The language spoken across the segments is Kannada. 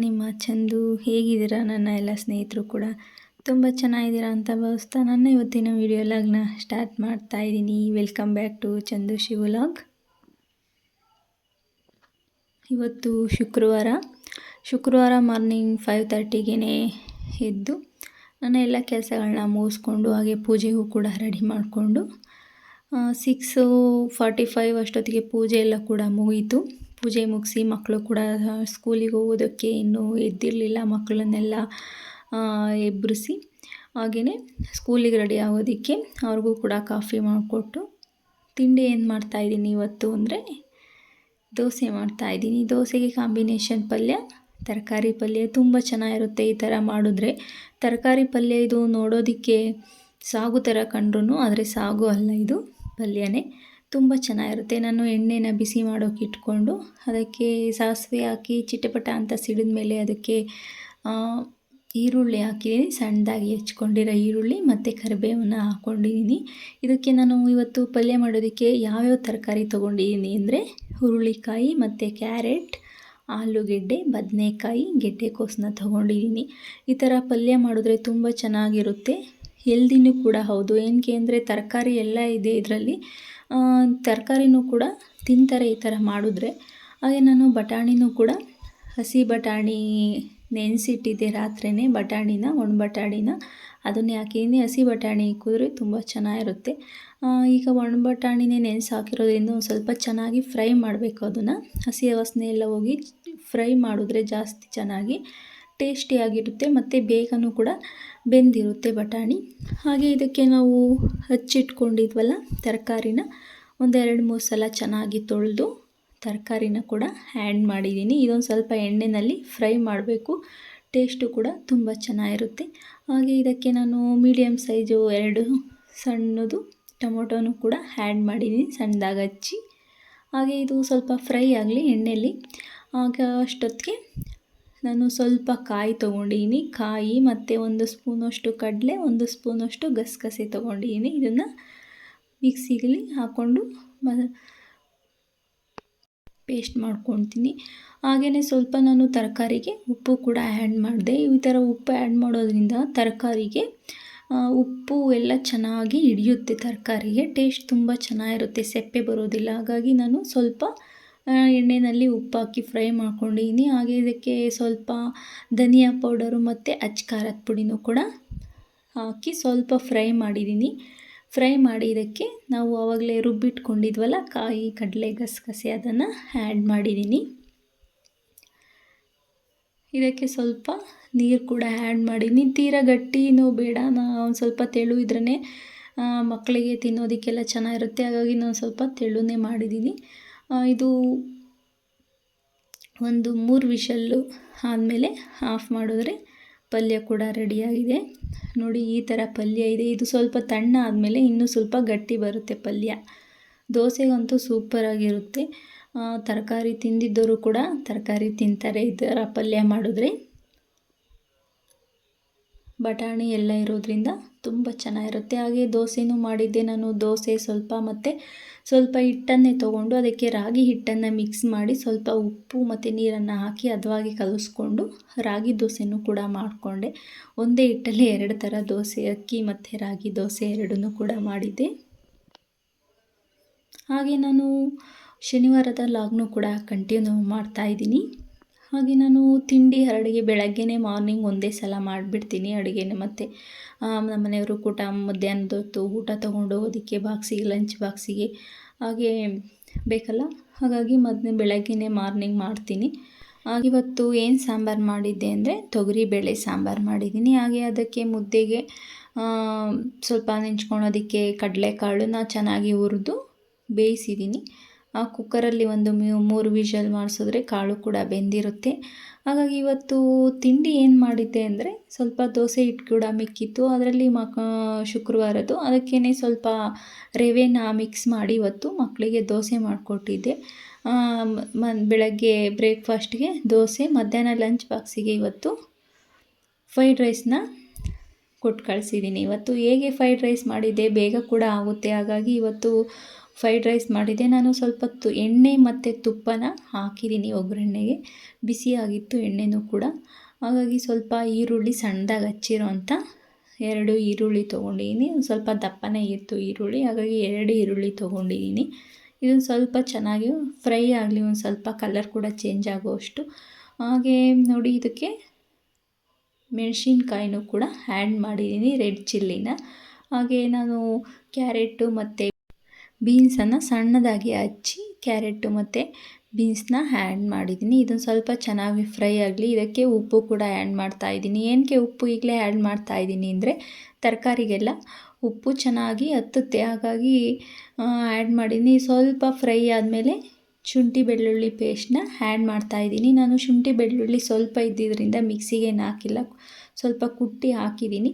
ನಿಮ್ಮ ಚಂದು. ಹೇಗಿದ್ದೀರಾ ನನ್ನ ಎಲ್ಲ ಸ್ನೇಹಿತರು ಕೂಡ ತುಂಬ ಚೆನ್ನಾಗಿದ್ದೀರಾ ಅಂತ ಭಾವಿಸ್ತಾ ನನ್ನ ಇವತ್ತಿನ ವಿಡಿಯೋ ಲಾಗ್ನ ಸ್ಟಾರ್ಟ್ ಮಾಡ್ತಾ ಇದ್ದೀನಿ. ವೆಲ್ಕಮ್ ಬ್ಯಾಕ್ ಟು ಚಂದು ಶಿವಲಾಗ್. ಇವತ್ತು ಶುಕ್ರವಾರ ಮಾರ್ನಿಂಗ್ 5:30ಗೆ ಎದ್ದು ನನ್ನ ಎಲ್ಲ ಕೆಲಸಗಳನ್ನ ಮುಗಿಸ್ಕೊಂಡು ಹಾಗೆ ಪೂಜೆಗೂ ಕೂಡ ರೆಡಿ ಮಾಡಿಕೊಂಡು 6:45 ಅಷ್ಟೊತ್ತಿಗೆ ಪೂಜೆ ಎಲ್ಲ ಕೂಡ ಮುಗೀತು. ಪೂಜೆ ಮುಗಿಸಿ ಮಕ್ಕಳು ಕೂಡ ಸ್ಕೂಲಿಗೆ ಹೋಗೋದಕ್ಕೆ ಇನ್ನೂ ಎದ್ದಿರಲಿಲ್ಲ. ಮಕ್ಕಳನ್ನೆಲ್ಲ ಎಬ್ಬರಿಸಿ ಹಾಗೆಯೇ ಸ್ಕೂಲಿಗೆ ರೆಡಿ ಆಗೋದಕ್ಕೆ ಅವ್ರಿಗೂ ಕೂಡ ಕಾಫಿ ಮಾಡಿಕೊಟ್ಟು ತಿಂಡಿ ಏನು ಮಾಡ್ತಾಯಿದ್ದೀನಿ ಇವತ್ತು ಅಂದರೆ ದೋಸೆ ಮಾಡ್ತಾಯಿದ್ದೀನಿ. ದೋಸೆಗೆ ಕಾಂಬಿನೇಷನ್ ಪಲ್ಯ, ತರಕಾರಿ ಪಲ್ಯ ತುಂಬ ಚೆನ್ನಾಗಿರುತ್ತೆ. ಈ ಥರ ಮಾಡಿದ್ರೆ ತರಕಾರಿ ಪಲ್ಯ ಇದು ನೋಡೋದಕ್ಕೆ ಸಾಗು ಥರ ಕಂಡ್ರೂ ಆದರೆ ಸಾಗು ಅಲ್ಲ, ಇದು ಪಲ್ಯನೇ. ತುಂಬ ಚೆನ್ನಾಗಿರುತ್ತೆ. ನಾನು ಎಣ್ಣೆನ ಬಿಸಿ ಮಾಡೋಕೆ ಇಟ್ಕೊಂಡು ಅದಕ್ಕೆ ಸಾಸಿವೆ ಹಾಕಿ ಚಿಟಪಟ ಅಂತ ಸಿಡಿದ ಮೇಲೆ ಅದಕ್ಕೆ ಈರುಳ್ಳಿ ಹಾಕಿದ್ದೀನಿ. ಸಣ್ಣದಾಗಿ ಹೆಚ್ಕೊಂಡಿರೋ ಈರುಳ್ಳಿ ಮತ್ತು ಕರಿಬೇವನ್ನ ಹಾಕ್ಕೊಂಡಿದ್ದೀನಿ. ಇದಕ್ಕೆ ನಾನು ಇವತ್ತು ಪಲ್ಯ ಮಾಡೋದಕ್ಕೆ ಯಾವ್ಯಾವ ತರಕಾರಿ ತೊಗೊಂಡಿದ್ದೀನಿ ಅಂದರೆ ಹುರುಳಿಕಾಯಿ ಮತ್ತು ಕ್ಯಾರೆಟ್, ಆಲೂಗೆಡ್ಡೆ, ಬದನೆಕಾಯಿ, ಗೆಡ್ಡೆಕೋಸನ್ನ ತೊಗೊಂಡಿದ್ದೀನಿ. ಈ ಥರ ಪಲ್ಯ ಮಾಡಿದ್ರೆ ತುಂಬ ಚೆನ್ನಾಗಿರುತ್ತೆ. ಹೆಲ್ದಿನೂ ಕೂಡ ಹೌದು. ಏನಕ್ಕೆ ಅಂದರೆ ತರಕಾರಿ ಎಲ್ಲ ಇದೆ ಇದರಲ್ಲಿ. ತರಕಾರಿನೂ ಕೂಡ ತಿಂತಾರೆ ಈ ಥರ ಮಾಡಿದ್ರೆ. ಹಾಗೆ ನಾನು ಬಟಾಣಿನೂ ಕೂಡ ಹಸಿ ಬಟಾಣಿ ನೆನೆಸಿಟ್ಟಿದ್ದೆ ರಾತ್ರಿಯೇ. ಒಣ ಬಟಾಣಿನ ಅದನ್ನೇ ಹಾಕಿದ್ದೀನಿ. ಹಸಿ ಬಟಾಣಿ ಕುದ್ರೆ ತುಂಬ ಚೆನ್ನಾಗಿರುತ್ತೆ. ಈಗ ಒಣ ಬಟಾಣಿನೇ ನೆನೆಸಿ ಹಾಕಿರೋದ್ರಿಂದ ಒಂದು ಸ್ವಲ್ಪ ಚೆನ್ನಾಗಿ ಫ್ರೈ ಮಾಡಬೇಕು. ಅದನ್ನು ಹಸಿ ವಾಸನೆ ಎಲ್ಲ ಹೋಗಿ ಫ್ರೈ ಮಾಡಿದ್ರೆ ಜಾಸ್ತಿ ಚೆನ್ನಾಗಿ ಟೇಸ್ಟಿಯಾಗಿರುತ್ತೆ ಮತ್ತು ಬೇಗನೂ ಕೂಡ ಬೆಂದಿರುತ್ತೆ ಬಟಾಣಿ. ಹಾಗೆ ಇದಕ್ಕೆ ನಾವು ಹಚ್ಚಿಟ್ಕೊಂಡಿದ್ವಲ್ಲ ತರಕಾರಿನ ಒಂದು 2-3 ಸಲ ಚೆನ್ನಾಗಿ ತೊಳೆದು ತರಕಾರಿನ ಕೂಡ ಆ್ಯಡ್ ಮಾಡಿದ್ದೀನಿ. ಇದೊಂದು ಸ್ವಲ್ಪ ಎಣ್ಣೆಯಲ್ಲಿ ಫ್ರೈ ಮಾಡಬೇಕು. ಟೇಸ್ಟು ಕೂಡ ತುಂಬ ಚೆನ್ನಾಗಿರುತ್ತೆ. ಹಾಗೆ ಇದಕ್ಕೆ ನಾನು ಮೀಡಿಯಮ್ ಸೈಜು 2 ಸಣ್ಣದು ಟೊಮೊಟೊನೂ ಕೂಡ ಆ್ಯಡ್ ಮಾಡಿದ್ದೀನಿ ಸಣ್ಣದಾಗಿ ಹಚ್ಚಿ. ಹಾಗೆ ಇದು ಸ್ವಲ್ಪ ಫ್ರೈ ಆಗಲಿ ಎಣ್ಣೆಯಲ್ಲಿ. ಆಗ ಅಷ್ಟೊತ್ತಿಗೆ ನಾನು ಸ್ವಲ್ಪ ಕಾಯಿ ತೊಗೊಂಡಿದ್ದೀನಿ. ಕಾಯಿ ಮತ್ತು 1 ಸ್ಪೂನಷ್ಟು ಕಡಲೆ, 1 ಸ್ಪೂನಷ್ಟು ಗಸಗಸೆ ತೊಗೊಂಡಿದ್ದೀನಿ. ಇದನ್ನು ಮಿಕ್ಸಿಗೆ ಹಾಕ್ಕೊಂಡು ಪೇಸ್ಟ್ ಮಾಡ್ಕೊತೀನಿ. ಹಾಗೆಯೇ ಸ್ವಲ್ಪ ನಾನು ತರಕಾರಿಗೆ ಉಪ್ಪು ಕೂಡ ಆ್ಯಡ್ ಮಾಡಿದೆ. ಈ ಥರ ಉಪ್ಪು ಆ್ಯಡ್ ಮಾಡೋದ್ರಿಂದ ತರಕಾರಿಗೆ ಉಪ್ಪು ಎಲ್ಲ ಚೆನ್ನಾಗಿ ಹಿಡಿಯುತ್ತೆ. ತರಕಾರಿಗೆ ಟೇಸ್ಟ್ ತುಂಬ ಚೆನ್ನಾಗಿರುತ್ತೆ, ಸೆಪ್ಪೆ ಬರೋದಿಲ್ಲ. ಹಾಗಾಗಿ ನಾನು ಸ್ವಲ್ಪ ಎಣ್ಣೆಯಲ್ಲಿ ಉಪ್ಪು ಹಾಕಿ ಫ್ರೈ ಮಾಡ್ಕೊಂಡಿದ್ದೀನಿ. ಹಾಗೆ ಇದಕ್ಕೆ ಸ್ವಲ್ಪ ಧನಿಯಾ ಪೌಡರು ಮತ್ತು ಅಚ್ಚ ಖಾರದ ಪುಡಿನೂ ಕೂಡ ಹಾಕಿ ಸ್ವಲ್ಪ ಫ್ರೈ ಮಾಡಿದ್ದೀನಿ. ಫ್ರೈ ಮಾಡಿ ಇದಕ್ಕೆ ನಾವು ಆವಾಗಲೇ ರುಬ್ಬಿಟ್ಕೊಂಡಿದ್ವಲ್ಲ ಕಾಯಿ, ಕಡಲೆ, ಗಸಗಸೆ ಅದನ್ನು ಆ್ಯಡ್ ಮಾಡಿದ್ದೀನಿ. ಇದಕ್ಕೆ ಸ್ವಲ್ಪ ನೀರು ಕೂಡ ಆ್ಯಡ್ ಮಾಡಿದ್ದೀನಿ. ತೀರಾ ಗಟ್ಟಿನೂ ಬೇಡ, ಒಂದು ಸ್ವಲ್ಪ ತೆಳು ಇದ್ರೇ ಮಕ್ಕಳಿಗೆ ತಿನ್ನೋದಕ್ಕೆಲ್ಲ ಚೆನ್ನಾಗಿರುತ್ತೆ. ಹಾಗಾಗಿ ನಾನು ಸ್ವಲ್ಪ ತೆಳುನೇ ಮಾಡಿದ್ದೀನಿ. ಇದು ಒಂದು 3 ವಿಷಲ್ಲು ಆದಮೇಲೆ ಆಫ್ ಮಾಡಿದ್ರೆ ಪಲ್ಯ ಕೂಡ ರೆಡಿಯಾಗಿದೆ. ನೋಡಿ ಈ ಥರ ಪಲ್ಯ ಇದೆ. ಇದು ಸ್ವಲ್ಪ ತಣ್ಣ ಆದಮೇಲೆ ಇನ್ನೂ ಸ್ವಲ್ಪ ಗಟ್ಟಿ ಬರುತ್ತೆ ಪಲ್ಯ. ದೋಸೆಗಂತೂ ಸೂಪರಾಗಿರುತ್ತೆ. ತರಕಾರಿ ತಿಂದಿದ್ದವರು ಕೂಡ ತರಕಾರಿ ತಿಂತಾರೆ ಈ ಥರ ಪಲ್ಯ ಮಾಡಿದ್ರೆ. ಬಟಾಣಿ ಎಲ್ಲ ಇರೋದ್ರಿಂದ ತುಂಬ ಚೆನ್ನಾಗಿರುತ್ತೆ. ಹಾಗೆ ದೋಸೆನೂ ಮಾಡಿದ್ದೆ ನಾನು. ದೋಸೆ ಸ್ವಲ್ಪ ಹಿಟ್ಟನ್ನೇ ತೊಗೊಂಡು ಅದಕ್ಕೆ ರಾಗಿ ಹಿಟ್ಟನ್ನು ಮಿಕ್ಸ್ ಮಾಡಿ ಸ್ವಲ್ಪ ಉಪ್ಪು ಮತ್ತು ನೀರನ್ನು ಹಾಕಿ ಹದವಾಗಿ ಕಲಿಸ್ಕೊಂಡು ರಾಗಿ ದೋಸೆನೂ ಕೂಡ ಮಾಡಿಕೊಂಡೆ. ಒಂದೇ ಹಿಟ್ಟಲ್ಲಿ 2 ಥರ ದೋಸೆ, ಅಕ್ಕಿ ಮತ್ತು ರಾಗಿ ದೋಸೆ ಎರಡನ್ನೂ ಕೂಡ ಮಾಡಿದ್ದೆ. ಹಾಗೆ ನಾನು ಶನಿವಾರದ ಲಾಗ್ನೂ ಕೂಡ ಕಂಟಿನ್ಯೂ ಮಾಡ್ತಾಯಿದ್ದೀನಿ. ಹಾಗೆ ನಾನು ತಿಂಡಿ ಅಡುಗೆ ಬೆಳಗ್ಗೆನೇ ಮಾರ್ನಿಂಗ್ ಒಂದೇ ಸಲ ಮಾಡಿಬಿಡ್ತೀನಿ ಅಡುಗೆನ. ಮತ್ತು ನಮ್ಮ ಮನೆಯವರು ಕೂಡ ಮಧ್ಯಾಹ್ನದ ಹೊತ್ತು ಊಟ ತೊಗೊಂಡು ಹೋಗೋದಕ್ಕೆ ಬಾಕ್ಸಿಗೆ, ಲಂಚ್ ಬಾಕ್ಸಿಗೆ ಹಾಗೆ ಬೇಕಲ್ಲ. ಹಾಗಾಗಿ ಬೆಳಗ್ಗೆನೇ ಮಾರ್ನಿಂಗ್ ಮಾಡ್ತೀನಿ. ಇವತ್ತು ಏನು ಸಾಂಬಾರು ಮಾಡಿದ್ದೆ ಅಂದರೆ ತೊಗರಿಬೇಳೆ ಸಾಂಬಾರು ಮಾಡಿದ್ದೀನಿ. ಹಾಗೆ ಅದಕ್ಕೆ ಮುದ್ದೆಗೆ ಸ್ವಲ್ಪ ನೆಂಚ್ಕೊಳೋದಕ್ಕೆ ಕಡಲೆಕಾಳನ್ನ ಚೆನ್ನಾಗಿ ಹುರಿದು ಬೇಯಿಸಿದ್ದೀನಿ. ಕುಕ್ಕರಲ್ಲಿ ಒಂದು 3 ವಿಷಲ್ ಮಾಡಿಸಿದ್ರೆ ಕಾಳು ಕೂಡ ಬೆಂದಿರುತ್ತೆ. ಹಾಗಾಗಿ ಇವತ್ತು ತಿಂಡಿ ಏನು ಮಾಡಿದ್ದೆ ಅಂದರೆ ಸ್ವಲ್ಪ ದೋಸೆ ಹಿಟ್ಟು ಕೂಡ ಮಿಕ್ಕಿತ್ತು. ಅದರಲ್ಲಿ ಶುಕ್ರವಾರದ್ದು ಅದಕ್ಕೇ ಸ್ವಲ್ಪ ರವೆನ ಮಿಕ್ಸ್ ಮಾಡಿ ಇವತ್ತು ಮಕ್ಕಳಿಗೆ ದೋಸೆ ಮಾಡಿಕೊಟ್ಟಿದ್ದೆ. ಬೆಳಗ್ಗೆ ಬ್ರೇಕ್ಫಾಸ್ಟ್ಗೆ ದೋಸೆ, ಮಧ್ಯಾಹ್ನ ಲಂಚ್ ಬಾಕ್ಸಿಗೆ ಇವತ್ತು ಫ್ರೈಡ್ ರೈಸ್ನ ಕೊಟ್ಟು ಕಳಿಸಿದ್ದೀನಿ. ಇವತ್ತು ಹೇಗೆ ಫ್ರೈಡ್ ರೈಸ್ ಮಾಡಿದ್ದೆ, ಬೇಗ ಕೂಡ ಆಗುತ್ತೆ. ಹಾಗಾಗಿ ಇವತ್ತು ಫ್ರೈಡ್ ರೈಸ್ ಮಾಡಿದೆ. ನಾನು ಸ್ವಲ್ಪ ಎಣ್ಣೆ ಮತ್ತು ತುಪ್ಪನ ಹಾಕಿದ್ದೀನಿ ಒಗ್ಗರಣೆಗೆ. ಬಿಸಿಯಾಗಿತ್ತು ಎಣ್ಣೆನೂ ಕೂಡ. ಹಾಗಾಗಿ ಸ್ವಲ್ಪ ಈರುಳ್ಳಿ ಸಣ್ಣದಾಗಿ ಹಚ್ಚಿರೋ ಅಂಥ 2 ಈರುಳ್ಳಿ ತೊಗೊಂಡಿದ್ದೀನಿ. ಒಂದು ಸ್ವಲ್ಪ ದಪ್ಪನೇ ಇತ್ತು ಈರುಳ್ಳಿ, ಹಾಗಾಗಿ 2 ಈರುಳ್ಳಿ ತೊಗೊಂಡಿದ್ದೀನಿ. ಇದೊಂದು ಸ್ವಲ್ಪ ಚೆನ್ನಾಗಿ ಫ್ರೈ ಆಗಲಿ, ಒಂದು ಸ್ವಲ್ಪ ಕಲರ್ ಕೂಡ ಚೇಂಜ್ ಆಗುವಷ್ಟು. ಹಾಗೆ ನೋಡಿ, ಇದಕ್ಕೆ ಮೆಣಸಿನ್ಕಾಯಿನೂ ಕೂಡ ಆ್ಯಡ್ ಮಾಡಿದ್ದೀನಿ, ರೆಡ್ ಚಿಲ್ಲಿನ. ಹಾಗೆ ನಾನು ಕ್ಯಾರೆಟು ಮತ್ತು ಬೀನ್ಸನ್ನು ಸಣ್ಣದಾಗಿ ಹಚ್ಚಿ ಕ್ಯಾರೆಟು ಮತ್ತು ಬೀನ್ಸ್ನ ಆ್ಯಡ್ ಮಾಡಿದ್ದೀನಿ. ಇದೊಂದು ಸ್ವಲ್ಪ ಚೆನ್ನಾಗಿ ಫ್ರೈ ಆಗಲಿ. ಇದಕ್ಕೆ ಉಪ್ಪು ಕೂಡ ಆ್ಯಡ್ ಮಾಡ್ತಾಯಿದ್ದೀನಿ. ಏನಕ್ಕೆ ಉಪ್ಪು ಈಗಲೇ ಆ್ಯಡ್ ಮಾಡ್ತಾಯಿದ್ದೀನಿ ಅಂದರೆ ತರಕಾರಿಗೆಲ್ಲ ಉಪ್ಪು ಚೆನ್ನಾಗಿ ಹತ್ತುತ್ತೆ, ಹಾಗಾಗಿ ಆ್ಯಡ್ ಮಾಡಿದ್ದೀನಿ. ಸ್ವಲ್ಪ ಫ್ರೈ ಆದಮೇಲೆ ಶುಂಠಿ ಬೆಳ್ಳುಳ್ಳಿ ಪೇಸ್ಟ್ನ ಆ್ಯಡ್ ಮಾಡ್ತಾಯಿದ್ದೀನಿ. ನಾನು ಶುಂಠಿ ಬೆಳ್ಳುಳ್ಳಿ ಸ್ವಲ್ಪ ಇದ್ದಿದ್ದರಿಂದ ಮಿಕ್ಸಿಗೇನು ಹಾಕಿಲ್ಲ, ಸ್ವಲ್ಪ ಕುಟ್ಟಿ ಹಾಕಿದ್ದೀನಿ.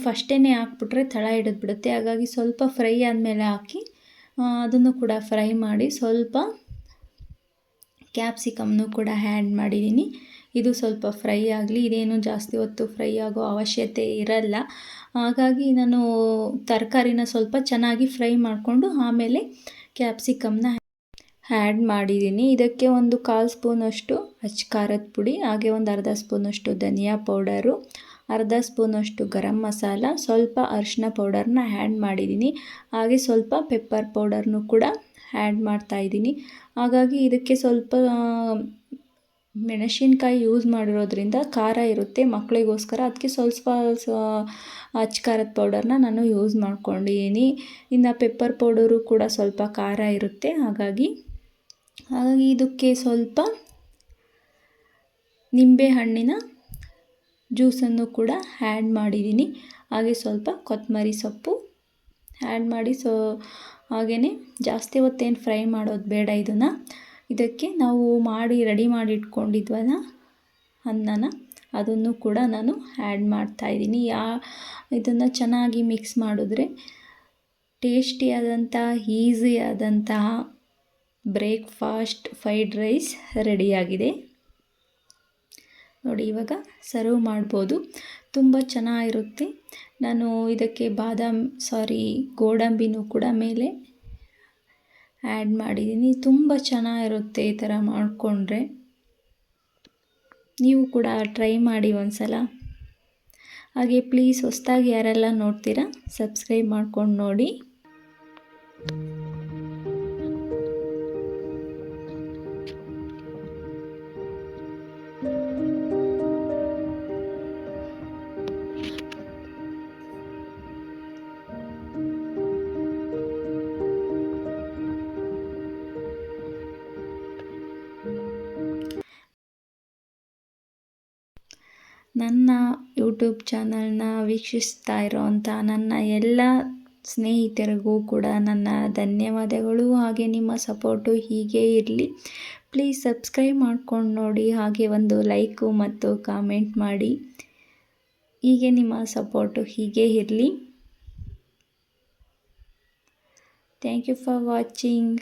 ಫಸ್ಟೇ ಹಾಕ್ಬಿಟ್ರೆ ತಳ ಹಿಡಿದ್ಬಿಡುತ್ತೆ, ಹಾಗಾಗಿ ಸ್ವಲ್ಪ ಫ್ರೈ ಆದಮೇಲೆ ಹಾಕಿ ಅದನ್ನು ಕೂಡ ಫ್ರೈ ಮಾಡಿ ಸ್ವಲ್ಪ ಕ್ಯಾಪ್ಸಿಕಮ್ನು ಕೂಡ ಆ್ಯಡ್ ಮಾಡಿದ್ದೀನಿ. ಇದು ಸ್ವಲ್ಪ ಫ್ರೈ ಆಗಲಿ. ಇದೇನು ಜಾಸ್ತಿ ಹೊತ್ತು ಫ್ರೈ ಆಗೋ ಅವಶ್ಯಕತೆ ಇರಲ್ಲ, ಹಾಗಾಗಿ ನಾನು ತರಕಾರಿನ ಸ್ವಲ್ಪ ಚೆನ್ನಾಗಿ ಫ್ರೈ ಮಾಡಿಕೊಂಡು ಆಮೇಲೆ ಕ್ಯಾಪ್ಸಿಕಮ್ನ ಆ್ಯಡ್ ಮಾಡಿದ್ದೀನಿ. ಇದಕ್ಕೆ ಒಂದು 1/4 ಸ್ಪೂನಷ್ಟು ಅಚ್ಚ ಖಾರದ ಪುಡಿ, ಹಾಗೆ ಒಂದು ಅರ್ಧ ಸ್ಪೂನಷ್ಟು ಧನಿಯಾ ಪೌಡರು, ಅರ್ಧ ಸ್ಪೂನಷ್ಟು ಗರಂ ಮಸಾಲ, ಸ್ವಲ್ಪ ಅರಿಶಿನ ಪೌಡರ್ನ ಆ್ಯಡ್ ಮಾಡಿದ್ದೀನಿ. ಹಾಗೆ ಸ್ವಲ್ಪ ಪೆಪ್ಪರ್ ಪೌಡರ್ನು ಕೂಡ ಆ್ಯಡ್ ಮಾಡ್ತಾಯಿದ್ದೀನಿ. ಹಾಗಾಗಿ ಇದಕ್ಕೆ ಸ್ವಲ್ಪ ಮೆಣಸಿನ್ಕಾಯಿ ಯೂಸ್ ಮಾಡಿರೋದ್ರಿಂದ ಖಾರ ಇರುತ್ತೆ ಮಕ್ಕಳಿಗೋಸ್ಕರ, ಅದಕ್ಕೆ ಸ್ವಲ್ಪ ಅಚ್ಚ ಖಾರದ ಪೌಡರ್ನ ನಾನು ಯೂಸ್ ಮಾಡ್ಕೊಂಡಿದ್ದೀನಿ. ಇನ್ನು ಪೆಪ್ಪರ್ ಪೌಡರು ಕೂಡ ಸ್ವಲ್ಪ ಖಾರ ಇರುತ್ತೆ, ಹಾಗಾಗಿ ಇದಕ್ಕೆ ಸ್ವಲ್ಪ ನಿಂಬೆಹಣ್ಣಿನ ಜ್ಯೂಸನ್ನು ಕೂಡ ಆ್ಯಡ್ ಮಾಡಿದ್ದೀನಿ. ಹಾಗೆ ಸ್ವಲ್ಪ ಕೊತ್ತಂಬರಿ ಸೊಪ್ಪು ಆ್ಯಡ್ ಮಾಡಿ ಹಾಗೆಯೇ ಜಾಸ್ತಿ ಹೊತ್ತೇನು ಫ್ರೈ ಮಾಡೋದು ಬೇಡ. ಇದಕ್ಕೆ ನಾವು ರೆಡಿ ಮಾಡಿ ಇಟ್ಕೊಂಡಿದ್ವಲ್ಲ ಅನ್ನನ, ಅದನ್ನು ಕೂಡ ನಾನು ಆ್ಯಡ್ ಮಾಡ್ತಾಯಿದ್ದೀನಿ. ಇದನ್ನು ಚೆನ್ನಾಗಿ ಮಿಕ್ಸ್ ಮಾಡಿದ್ರೆ ಟೇಸ್ಟಿಯಾದಂಥ ಈಸಿಯಾದಂತಹ ಬ್ರೇಕ್ಫಾಸ್ಟ್ ಫ್ರೈಡ್ ರೈಸ್ ರೆಡಿಯಾಗಿದೆ. ನೋಡಿ, ಇವಾಗ ಸರ್ವ್ ಮಾಡ್ಬೋದು. ತುಂಬ ಚೆನ್ನಾಗಿರುತ್ತೆ. ನಾನು ಇದಕ್ಕೆ ಗೋಡಂಬಿನೂ ಕೂಡ ಮೇಲೆ ಆ್ಯಡ್ ಮಾಡಿದ್ದೀನಿ. ತುಂಬ ಚೆನ್ನಾಗಿರುತ್ತೆ ಈ ಥರ ಮಾಡಿಕೊಂಡ್ರೆ. ನೀವು ಕೂಡ ಟ್ರೈ ಮಾಡಿ ಒಂದ್ಸಲ. ಹಾಗೆ ಪ್ಲೀಸ್ ಹೊಸದಾಗಿ ಯಾರೆಲ್ಲ ನೋಡ್ತೀರಾ ಸಬ್ಸ್ಕ್ರೈಬ್ ಮಾಡ್ಕೊಂಡು ನೋಡಿ. ನನ್ನ ಯೂಟ್ಯೂಬ್ ಚಾನಲ್ನ ವೀಕ್ಷಿಸ್ತಾ ಇರೋವಂಥ ನನ್ನ ಎಲ್ಲ ಸ್ನೇಹಿತರಿಗೂ ಕೂಡ ನನ್ನ ಧನ್ಯವಾದಗಳು. ಹಾಗೆ ನಿಮ್ಮ ಸಪೋರ್ಟು ಹೀಗೆ ಇರಲಿ. ಪ್ಲೀಸ್ ಸಬ್ಸ್ಕ್ರೈಬ್ ಮಾಡ್ಕೊಂಡು ನೋಡಿ, ಹಾಗೆ ಒಂದು ಲೈಕು ಮತ್ತು ಕಾಮೆಂಟ್ ಮಾಡಿ. ಹೀಗೆ ನಿಮ್ಮ ಸಪೋರ್ಟು ಹೀಗೆ ಇರಲಿ. Thank you for watching.